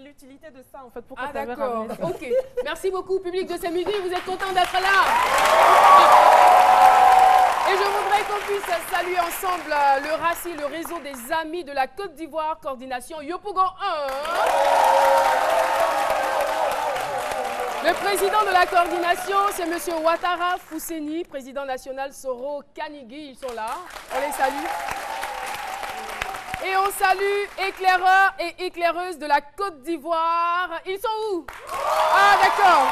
l'utilité de ça, en fait. Pourquoi d'accord. Ok. Merci beaucoup, public de ce midi. Vous êtes content d'être là. Et je voudrais qu'on puisse saluer ensemble le RACI, le réseau des amis de la Côte d'Ivoire, coordination Yopougon 1. Le président de la coordination, c'est M. Ouattara Fousseni, président national Soro Kanigui. Ils sont là. On les salue. Et on salue éclaireurs et éclaireuses de la Côte d'Ivoire. Ils sont où? Ah, d'accord.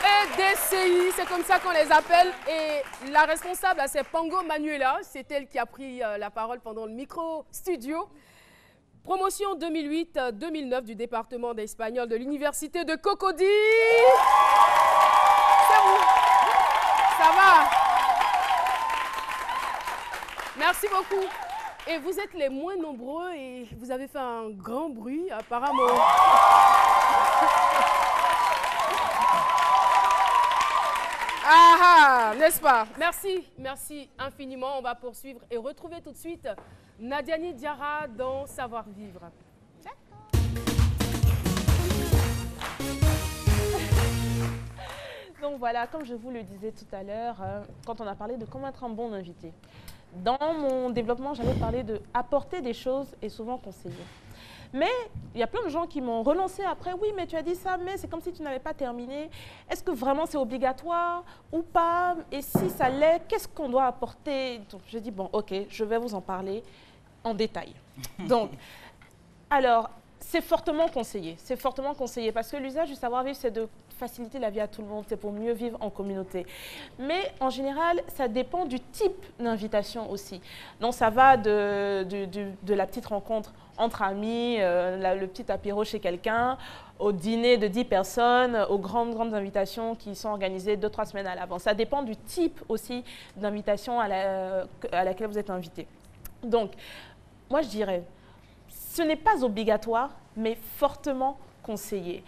EEDCI, c'est comme ça qu'on les appelle. Et la responsable, c'est Pango Manuela. C'est elle qui a pris la parole pendant le micro-studio. Promotion 2008-2009 du département d'espagnol de l'université de Cocody. C'est vous. Ça va? Merci beaucoup. Et vous êtes les moins nombreux et vous avez fait un grand bruit apparemment. Ah, n'est-ce pas? Merci, merci infiniment. On va poursuivre et retrouver tout de suite Nadiani Diarra dans Savoir-Vivre. Donc voilà, comme je vous le disais tout à l'heure, quand on a parlé de comment être un bon invité, dans mon développement, j'avais parlé d'apporter des choses et souvent conseiller. Mais il y a plein de gens qui m'ont relancé après. Oui, mais tu as dit ça, mais c'est comme si tu n'avais pas terminé. Est-ce que vraiment c'est obligatoire ou pas? Et si ça l'est, qu'est-ce qu'on doit apporter? Donc, je dis, bon, ok, je vais vous en parler en détail. Donc, alors, c'est fortement conseillé. C'est fortement conseillé parce que l'usage du savoir-vivre, c'est de faciliter la vie à tout le monde. C'est pour mieux vivre en communauté. Mais en général, ça dépend du type d'invitation aussi. Donc, ça va de la petite rencontre entre amis, le petit apéro chez quelqu'un, au dîner de 10 personnes, aux grandes invitations qui sont organisées 2-3 semaines à l'avance. Ça dépend du type aussi d'invitation à laquelle vous êtes invité. Donc, moi je dirais, ce n'est pas obligatoire, mais fortement conseillé.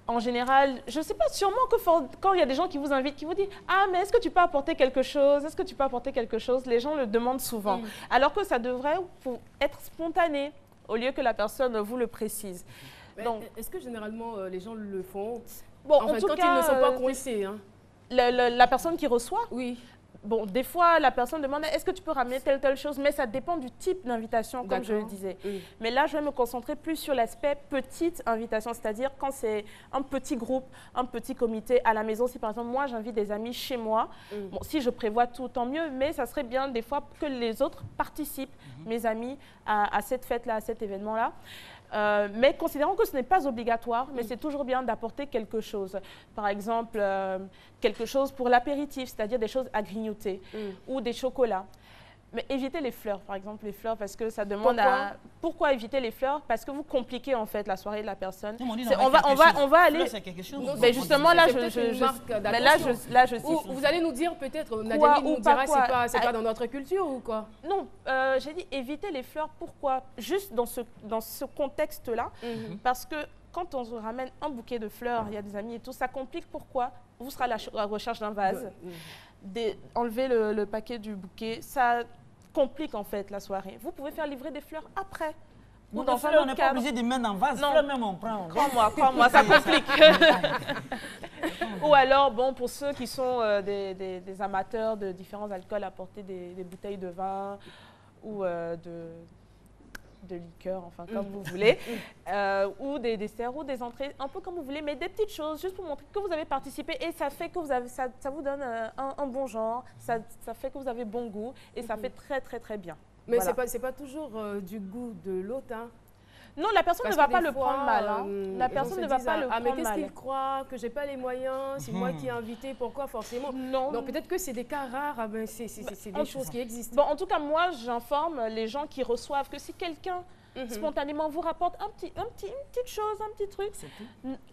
En général, je ne sais pas, sûrement que quand il y a des gens qui vous invitent, qui vous disent « Ah, mais est-ce que tu peux apporter quelque chose? Est-ce que tu peux apporter quelque chose ?» Les gens le demandent souvent. Alors que ça devrait être spontané, au lieu que la personne vous le précise. Est-ce que généralement les gens le font? Bon, en fait, quand ils ne sont pas coincés. Hein. La personne qui reçoit? Oui. Bon, des fois, la personne demande « Est-ce que tu peux ramener telle chose ?» Mais ça dépend du type d'invitation, comme je le disais. Mais là, je vais me concentrer plus sur l'aspect petite invitation, c'est-à-dire quand c'est un petit groupe, un petit comité à la maison. Si par exemple, moi, j'invite des amis chez moi, bon, si je prévois tout, tant mieux, mais ça serait bien des fois que les autres participent, mes amis, à cette fête-là, à cet événement-là. Mais considérons que ce n'est pas obligatoire, mais c'est toujours bien d'apporter quelque chose. Par exemple, quelque chose pour l'apéritif, c'est-à-dire des choses à grignoter ou des chocolats. Mais évitez les fleurs, par exemple, les fleurs, parce que ça demande Pourquoi éviter les fleurs? Parce que vous compliquez en fait la soirée de la personne. On va aller... quelque chose. Mais justement, là, je vous allez nous dire peut-être, Nadiani nous dira c'est pas dans notre culture ou quoi? Non, j'ai dit éviter les fleurs. Pourquoi? Juste dans ce contexte-là, parce que quand on se ramène un bouquet de fleurs, il y a des amis et tout, ça complique. Pourquoi? Vous serez à la recherche d'un vase. Enlever le paquet du bouquet, ça complique en fait la soirée. Vous pouvez faire livrer des fleurs après. Ou dans on n'est pas obligé de mettre en vase. Non, même on prend. Crois-moi, ça complique. Ou alors, bon, pour ceux qui sont des amateurs de différents alcools, apporter des bouteilles de vin ou de liqueur, enfin comme vous voulez, ou des desserts ou des entrées, un peu comme vous voulez, mais des petites choses juste pour montrer que vous avez participé et ça fait que ça vous donne un bon genre, ça fait que vous avez bon goût et ça fait très bien. Mais voilà. c'est pas toujours du goût de l'autre, hein. Non, la personne ne va pas le prendre mal. Hein. La personne ne va pas le prendre mal. Mais qu'est-ce qu'il croit? Que j'ai pas les moyens? C'est moi qui ai invité, pourquoi forcément? Non. Donc peut-être que c'est des cas rares, mais c'est des choses qui existent. Bon, en tout cas, moi, j'informe les gens qui reçoivent que si quelqu'un spontanément vous rapporte une petite chose, un petit truc,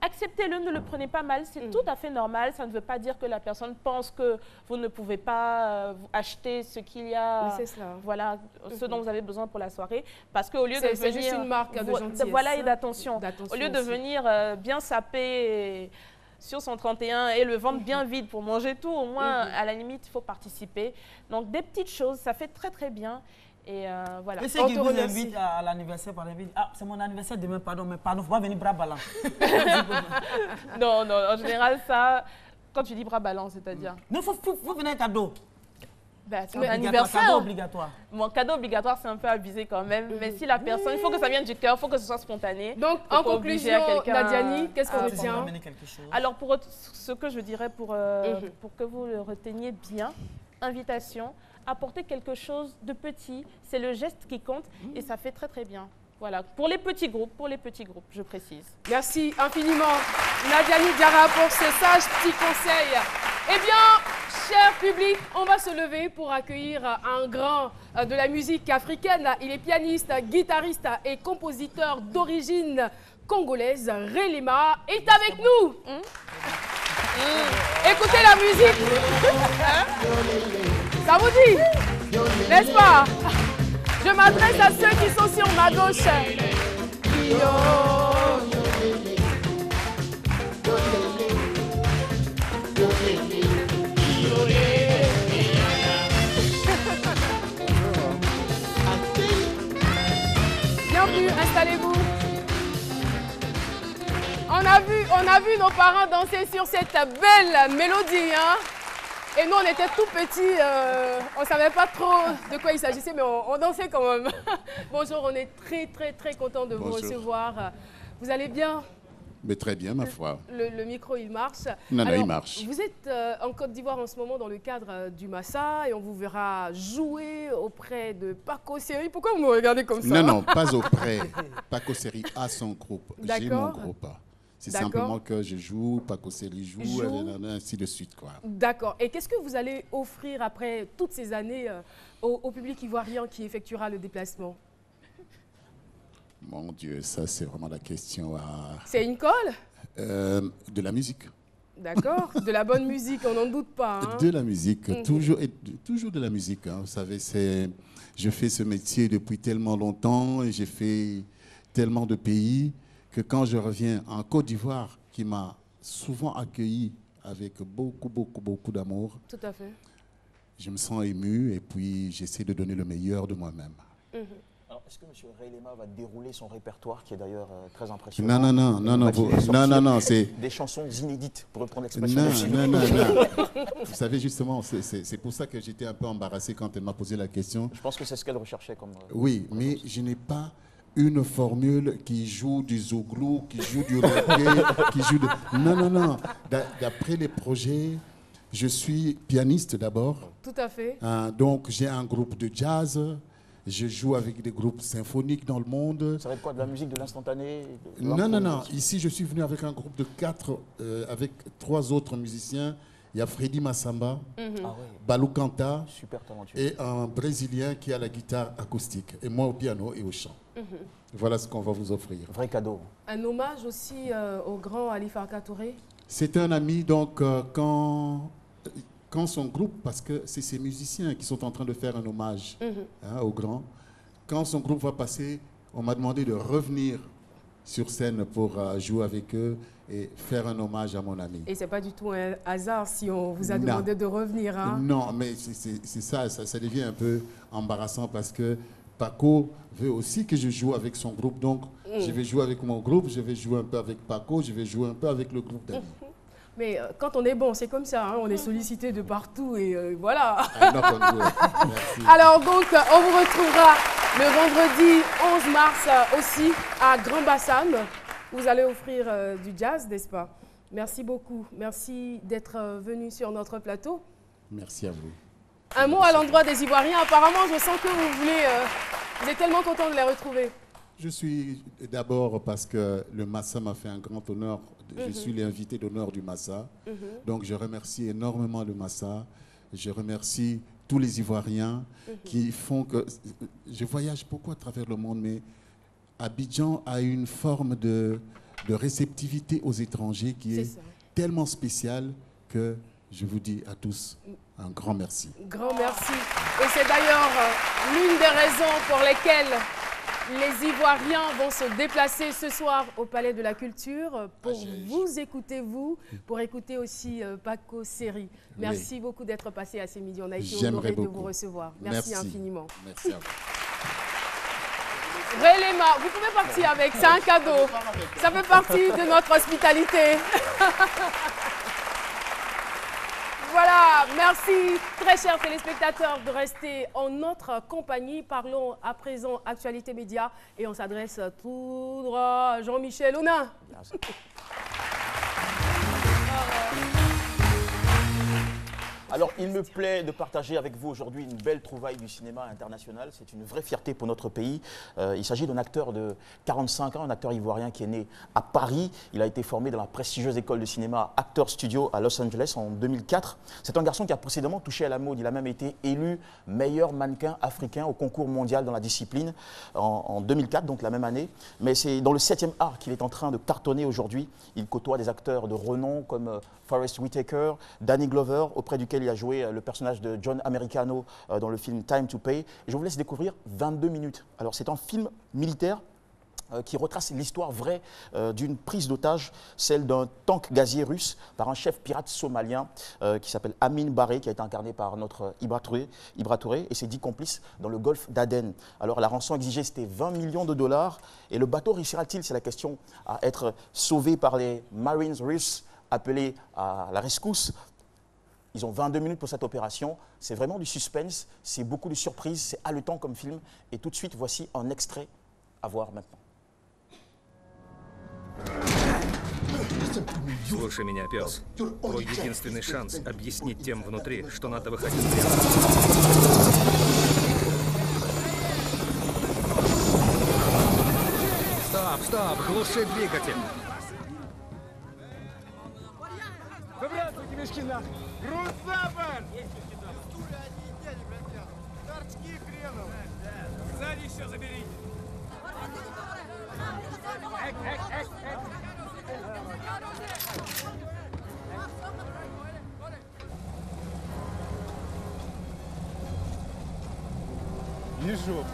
acceptez-le, ne le prenez pas mal, c'est tout à fait normal. Ça ne veut pas dire que la personne pense que vous ne pouvez pas acheter ce qu'il y a, voilà, ce dont vous avez besoin pour la soirée, parce qu'au lieu de venir... C'est juste une marque de gentillesse. Voilà, et d'attention. Au lieu de venir bien saper sur son 31 et le ventre bien vide pour manger tout, au moins, à la limite, il faut participer. Donc, des petites choses, ça fait très bien. Et voilà. Et ceux qui vous invitent à l'anniversaire, par exemple, ah, c'est mon anniversaire demain, pardon, mais pardon, faut pas venir bras ballants. Non, non, en général, ça, quand tu dis bras ballants, c'est-à-dire? Non, faut venir un cadeau. Ben, c'est mon anniversaire. Cadeau obligatoire. Mon cadeau obligatoire, c'est un peu abusé quand même. Mais si la personne, il faut que ça vienne du cœur, il faut que ce soit spontané. Donc, en conclusion, Nadiani, qu'est-ce qu'on retient? Alors, ce que je dirais pour que vous le reteniez bien, invitation, apporter quelque chose de petit, c'est le geste qui compte et ça fait très très bien. Voilà, pour les petits groupes, je précise. Merci infiniment Nadiani Diarra pour ce sage petit conseil. Eh bien, cher public, on va se lever pour accueillir un grand de la musique africaine. Il est pianiste, guitariste et compositeur d'origine congolaise. Relema est avec nous. Écoutez la musique. Ça vous dit, n'est-ce pas? Je m'adresse à ceux qui sont sur ma gauche. Bienvenue, installez-vous. On a vu nos parents danser sur cette belle mélodie, hein? Et nous, on était tout petits, on ne savait pas trop de quoi il s'agissait, mais on dansait quand même. Bonjour, on est très, très, très content de vous recevoir. Vous allez bien? Mais très bien, ma foi. Le micro, il marche. Non, alors, il marche. Vous êtes en Côte d'Ivoire en ce moment dans le cadre du Massa et on vous verra jouer auprès de Paco Seri. Pourquoi vous me regardez comme ça? Non, non, pas auprès. Paco Seri a son groupe. J'ai mon groupe. C'est simplement que je joue, Paco Seri joue, ainsi de suite, quoi. D'accord. Et qu'est-ce que vous allez offrir après toutes ces années au public ivoirien qui effectuera le déplacement? Mon Dieu, ça c'est vraiment la question à... C'est une colle? De la musique. D'accord. De la bonne musique, on n'en doute pas. Hein? De la musique, toujours de la musique. Hein. Vous savez, je fais ce métier depuis tellement longtemps et j'ai fait tellement de pays que quand je reviens en Côte d'Ivoire, qui m'a souvent accueilli avec beaucoup d'amour, tout à fait, je me sens ému et puis j'essaie de donner le meilleur de moi-même. Alors, est-ce que M. Relema va dérouler son répertoire, qui est d'ailleurs très impressionnant? Non, c'est... Des chansons inédites, pour reprendre l'expression. Non. Vous savez, justement, c'est pour ça que j'étais un peu embarrassé quand elle m'a posé la question. Je pense que c'est ce qu'elle recherchait comme... Oui, mais je n'ai pas une formule qui joue du zouglou, qui joue du reggae, qui joue de... Non. D'après les projets, je suis pianiste d'abord. Tout à fait. Donc, j'ai un groupe de jazz. Je joue avec des groupes symphoniques dans le monde. Ça va être quoi, de la musique, de l'instantané? Non. Ici, je suis venu avec un groupe de 4, avec 3 autres musiciens. Il y a Freddy Massamba, Balou Kanta et un Brésilien qui a la guitare acoustique. Et moi au piano et au chant. Voilà ce qu'on va vous offrir. Vrai cadeau. Un hommage aussi au grand Ali Farka Touré? C'est un ami, donc, quand son groupe, parce que c'est ces musiciens qui sont en train de faire un hommage au grand, quand son groupe va passer, on m'a demandé de revenir sur scène pour jouer avec eux et faire un hommage à mon ami. Et ce n'est pas du tout un hasard si on vous a demandé de revenir. Hein? Non, mais c'est ça devient un peu embarrassant parce que Paco veut aussi que je joue avec son groupe. Donc, je vais jouer avec mon groupe, je vais jouer un peu avec Paco, je vais jouer un peu avec le groupe d'amis. Mais quand on est bon, c'est comme ça, hein, on est sollicité de partout et voilà. Alors donc, on vous retrouvera le vendredi 11 mars aussi à Grand Bassam. Vous allez offrir du jazz, n'est-ce pas? Merci beaucoup. Merci d'être venu sur notre plateau. Merci à vous. Un mot à l'endroit des Ivoiriens. Apparemment, je sens que vous êtes tellement content de les retrouver. Je suis d'abord parce que le Massa m'a fait un grand honneur. Je suis l'invité d'honneur du Massa. Donc je remercie énormément le Massa. Je remercie tous les Ivoiriens qui font que... Je voyage beaucoup à travers le monde, mais Abidjan a une forme de réceptivité aux étrangers qui est tellement spéciale que je vous dis à tous un grand merci. Grand merci. Et c'est d'ailleurs l'une des raisons pour lesquelles les Ivoiriens vont se déplacer ce soir au Palais de la Culture pour vous écouter, pour écouter aussi Paco Seri. Merci beaucoup d'être passé à ces midi. On a été honorés de vous recevoir. Merci infiniment. Merci à vous. Relema, vous pouvez partir avec, c'est un cadeau. Ça fait partie de notre hospitalité. Voilà, merci très chers téléspectateurs de rester en notre compagnie. Parlons à présent actualité média et on s'adresse tout droit à Jean-Michel Aunin. Alors, il me plaît de partager avec vous aujourd'hui une belle trouvaille du cinéma international. C'est une vraie fierté pour notre pays. Il s'agit d'un acteur de 45 ans, un acteur ivoirien qui est né à Paris. Il a été formé dans la prestigieuse école de cinéma Actors Studio à Los Angeles en 2004. C'est un garçon qui a précédemment touché à la mode. Il a même été élu meilleur mannequin africain au concours mondial dans la discipline en 2004, donc la même année. Mais c'est dans le 7e art qu'il est en train de cartonner aujourd'hui. Il côtoie des acteurs de renom comme Forest Whitaker, Danny Glover, auprès duquel il a joué le personnage de John Americano dans le film Time to Pay. Et je vous laisse découvrir 22 minutes. Alors c'est un film militaire qui retrace l'histoire vraie d'une prise d'otage, celle d'un tank gazier russe par un chef pirate somalien qui s'appelle Amin Baré, qui a été incarné par notre Ibra Touré et ses 10 complices dans le golfe d'Aden. Alors la rançon exigée, c'était 20 millions de dollars. Et le bateau réussira-t-il, c'est la question, à être sauvé par les Marines russes appelés à la rescousse? Ils ont 22 minutes pour cette opération. C'est vraiment du suspense, c'est beaucoup de surprises, c'est haletant comme film. Et tout de suite, voici un extrait à voir maintenant. Слушай меня, пес. Твой единственный шанс объяснить тем внутри, что надо выходить. Стоп, стоп, глуши двигатель. Выбрасывайте мешки нахуй! Груз за борт! Торчки хреновые! Сзади еще заберите! Вижу!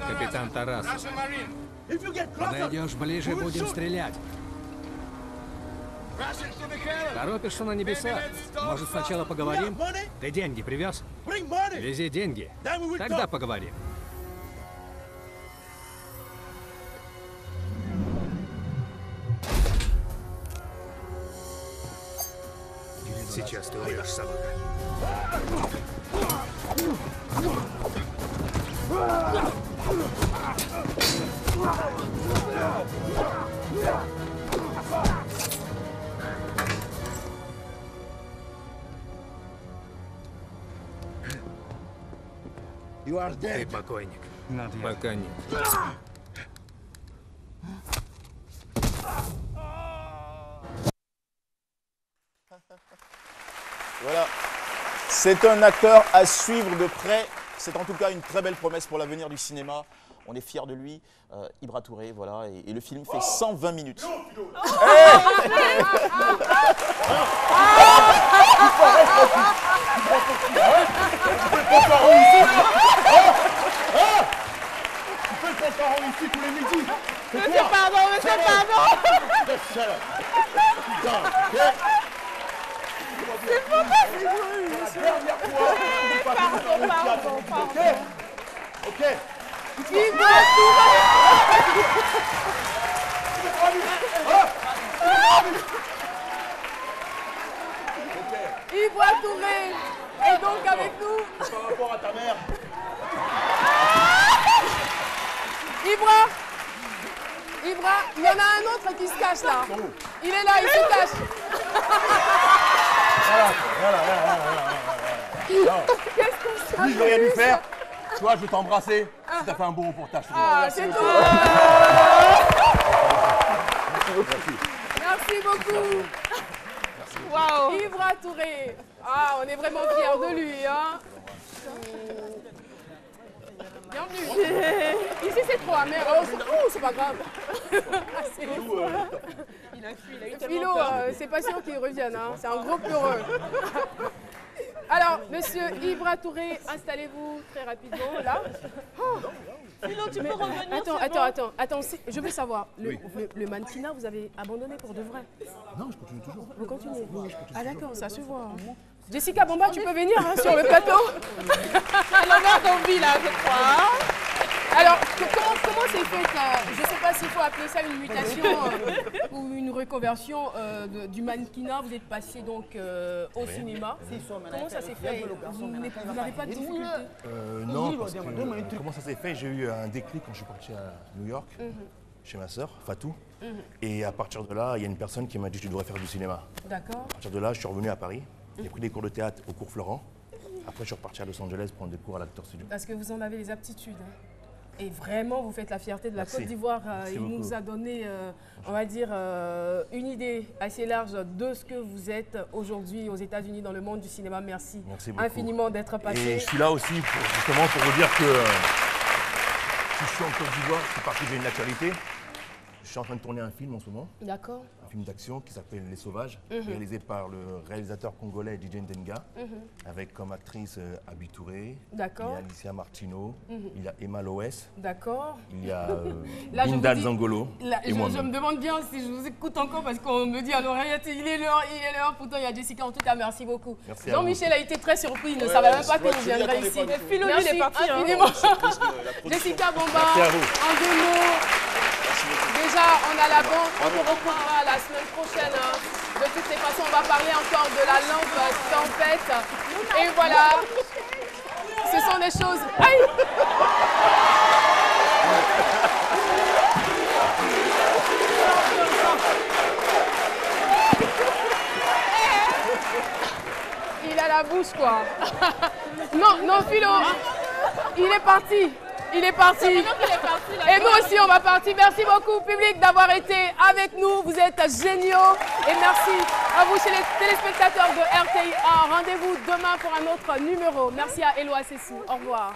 Капитан Тарас. Подойдешь ближе, будем стрелять. Торопишься на небеса? Может, сначала поговорим? Ты деньги привез? Вези деньги. Тогда поговорим. Сейчас ты умрешь, собака. Ты покойник. Пока нет. Voilà. C'est un acteur à suivre de près. C'est en tout cas une très belle promesse pour l'avenir du cinéma. On est fiers de lui, Ibra Touré, voilà, et le film fait 120 minutes. Monsieur, pardon, monsieur, pardon. Pardon. Ok. Ibra Touré est donc avec nous. Par rapport à ta mère. Ibra, il y en a un autre qui se cache là. Il est là, il se cache. Voilà. Qu'est-ce qu'on s'est Oui, je vais rien lui faire. Tu vois, je vais t'embrasser. Si t'as fait un bon reportage. Ah, c'est tout. Merci beaucoup. Waouh. Ibra Touré. Ah, on est vraiment fiers de lui, hein. Bienvenue. Ici, c'est trop amer. Oh, c'est pas grave. Il a fui, il a eu tellement Philo, peur. c'est pas sûr qu'il revienne, hein. C'est un gros peureux. Alors, monsieur Ibra Touré, installez-vous très rapidement là. Philo, tu peux revenir. Attends, je veux savoir, le mannequinat, vous avez abandonné pour de vrai? Non, je continue toujours. Vous continuez? Oui, je continue Ah toujours. d'accord, ça se voit. Jessica Bomba, tu peux venir sur le plateau? À l'honneur d'envie, là, je crois. Alors, comment c'est fait je ne sais pas s'il faut appeler ça une mutation ou une reconversion du mannequinat. Vous êtes passé donc au cinéma. Comment ça s'est fait? Vous n'avez pas de difficulté? Non, parce que comment ça s'est fait? J'ai eu un déclic quand je suis parti à New York, chez ma sœur, Fatou. Et à partir de là, il y a une personne qui m'a dit que tu devrais faire du cinéma. D'accord. À partir de là, je suis revenu à Paris. J'ai pris des cours de théâtre au cours Florent. Après, je suis reparti à Los Angeles prendre des cours à l'Actor Studio. Parce que vous en avez les aptitudes. Et vraiment, vous faites la fierté de la Merci. Côte d'Ivoire. Il beaucoup. nous a donné, on va dire, une idée assez large de ce que vous êtes aujourd'hui aux États-Unis dans le monde du cinéma. Merci, Beaucoup. infiniment d'être passé. Et je suis là aussi justement pour vous dire que si je suis en Côte d'Ivoire, c'est parce que j'ai une actualité. Je suis en train de tourner un film en ce moment. D'accord. Un film d'action qui s'appelle Les Sauvages, réalisé par le réalisateur congolais DJ Ndenga, avec comme actrice Abi Touré, D'accord. il y a Alicia Martino, il y a Emma Loès, D'accord. il y a Là, je Linda vous dis- Zangolo Là, et je moi-même. me demande bien si je vous écoute encore parce qu'on me dit à l'oreillette, il est l'heure, pourtant il y a Jessica. En tout cas, merci beaucoup. Merci à Jean-Michel a été très surpris, il ne savait même pas que vous viendrez ici. Philo, lui, il Merci est parti. Hein. infiniment. Jessica Bomba, Merci à vous. en 2 mots. Déjà, on a la banque, on vous retrouvera la semaine prochaine. Hein. De toutes les façons, on va parler encore de la lampe tempête. Et voilà, ce sont des choses... Aïe! Il a la bouche, quoi. Non, Philo, il est parti. Il est parti. Et nous aussi, on va partir. Merci beaucoup, public, d'avoir été avec nous. Vous êtes géniaux. Et merci à vous, chez les téléspectateurs de RTI1. Rendez-vous demain pour un autre numéro. Merci à Éloi Cessou. Au revoir.